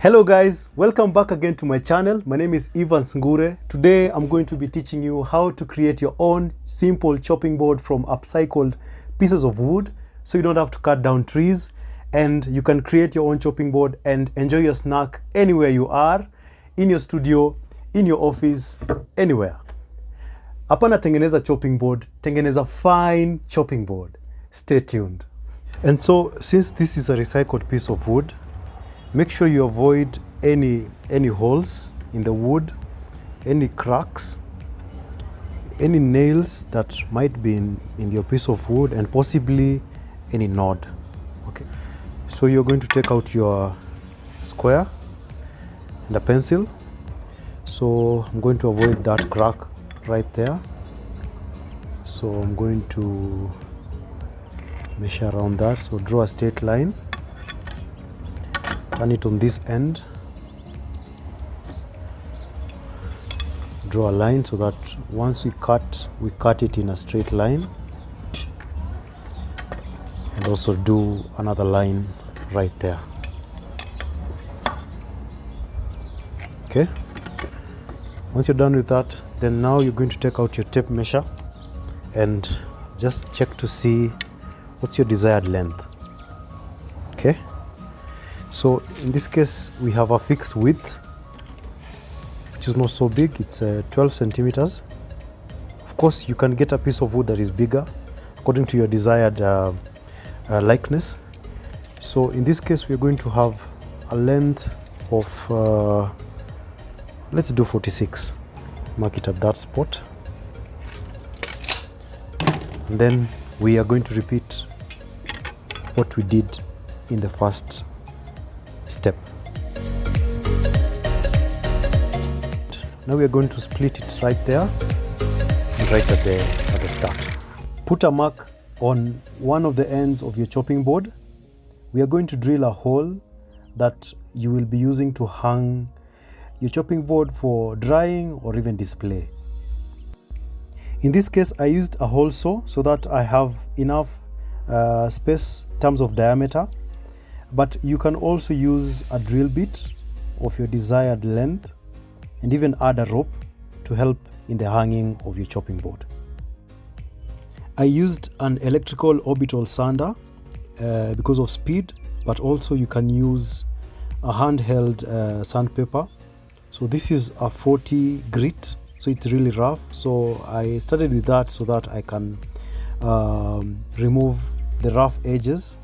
Hello guys, welcome back again to my channel. My name is Ivan Ngure. Today I'm going to be teaching you how to create your own simple chopping board from upcycled pieces of wood, so you don't have to cut down trees and you can create your own chopping board and enjoy your snack anywhere you are, in your studio, in your office, anywhere. Hapana tengeneza chopping board, tengeneza fine chopping board. Stay tuned. And so since this is a recycled piece of wood, make sure you avoid any holes in the wood, any cracks, any nails that might be in your piece of wood, and possibly any knot. Okay, so you're going to take out your square and a pencil. So I'm going to avoid that crack right there. So I'm going to measure around that. So draw a straight line. Turn it on this end, draw a line so that once we cut it in a straight line, and also do another line right there. Okay, once you're done with that, then now you're going to take out your tape measure and just check to see what's your desired length. Okay, so in this case we have a fixed width which is not so big. It's 12 centimeters. Of course you can get a piece of wood that is bigger according to your desired likeness. So in this case we're going to have a length of let's do 46. Mark it at that spot, and then we are going to repeat what we did in the first step. Now we are going to split it right there and right at the start. Put a mark on one of the ends of your chopping board. We are going to drill a hole that you will be using to hang your chopping board for drying or even display. In this case I used a hole saw so that I have enough space in terms of diameter. But you can also use a drill bit of your desired length and even add a rope to help in the hanging of your chopping board. I used an electrical orbital sander because of speed, but also you can use a handheld sandpaper. So this is a 40 grit, so it's really rough. So I started with that so that I can remove the rough edges.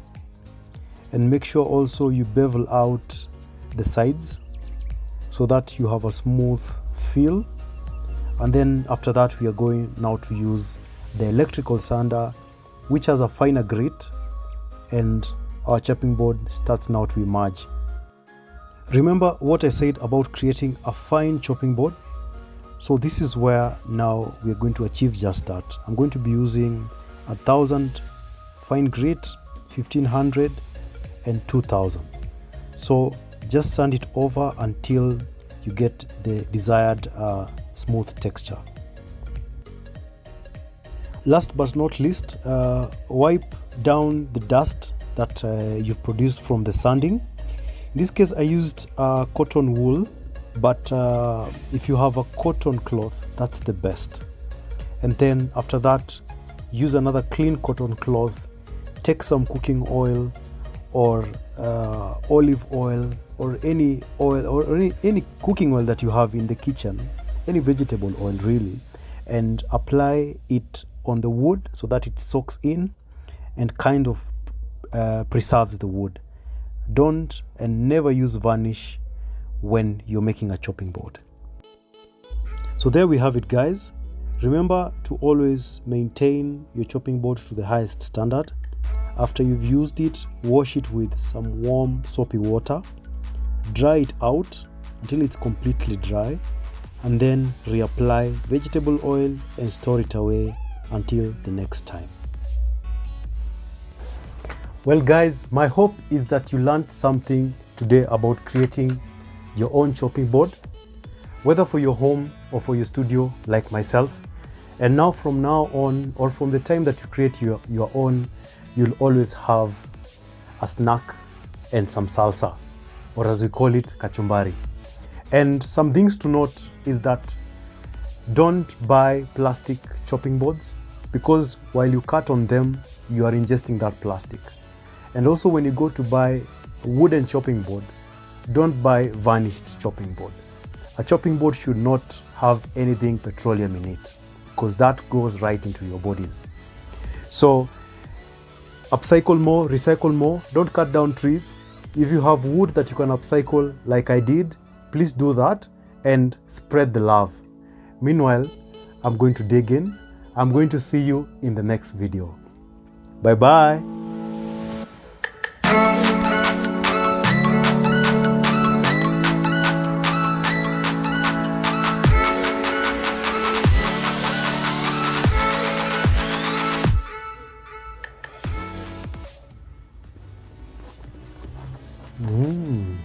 And make sure also you bevel out the sides so that you have a smooth feel. And then after that we are going now to use the electrical sander, which has a finer grit, and our chopping board starts now to emerge. Remember what I said about creating a fine chopping board? So this is where now we are going to achieve just that. I'm going to be using 1000 fine grit, 1500 and 2000. So just sand it over until you get the desired smooth texture. Last but not least, wipe down the dust that you've produced from the sanding. In this case I used cotton wool, but if you have a cotton cloth, that's the best. And then after that, use another clean cotton cloth, take some cooking oil or olive oil or any oil or any cooking oil that you have in the kitchen, any vegetable oil really, and apply it on the wood so that it soaks in and kind of preserves the wood. Don't and never use varnish when you're making a chopping board. So there we have it, guys. Remember to always maintain your chopping board to the highest standard. After you've used it, wash it with some warm soapy water, dry it out until it's completely dry, and then reapply vegetable oil and store it away until the next time. Well guys, my hope is that you learned something today about creating your own chopping board, whether for your home or for your studio like myself. And now from now on, or from the time that you create your own, you'll always have a snack and some salsa or as we call it, kachumbari. And some things to note is that don't buy plastic chopping boards, because while you cut on them, you are ingesting that plastic. And also when you go to buy a wooden chopping board, don't buy varnished chopping board. A chopping board should not have anything petroleum in it, because that goes right into your bodies. So upcycle more, recycle more, don't cut down trees. If you have wood that you can upcycle like I did, please do that and spread the love. Meanwhile, I'm going to dig in. I'm going to see you in the next video. Bye bye. Mm.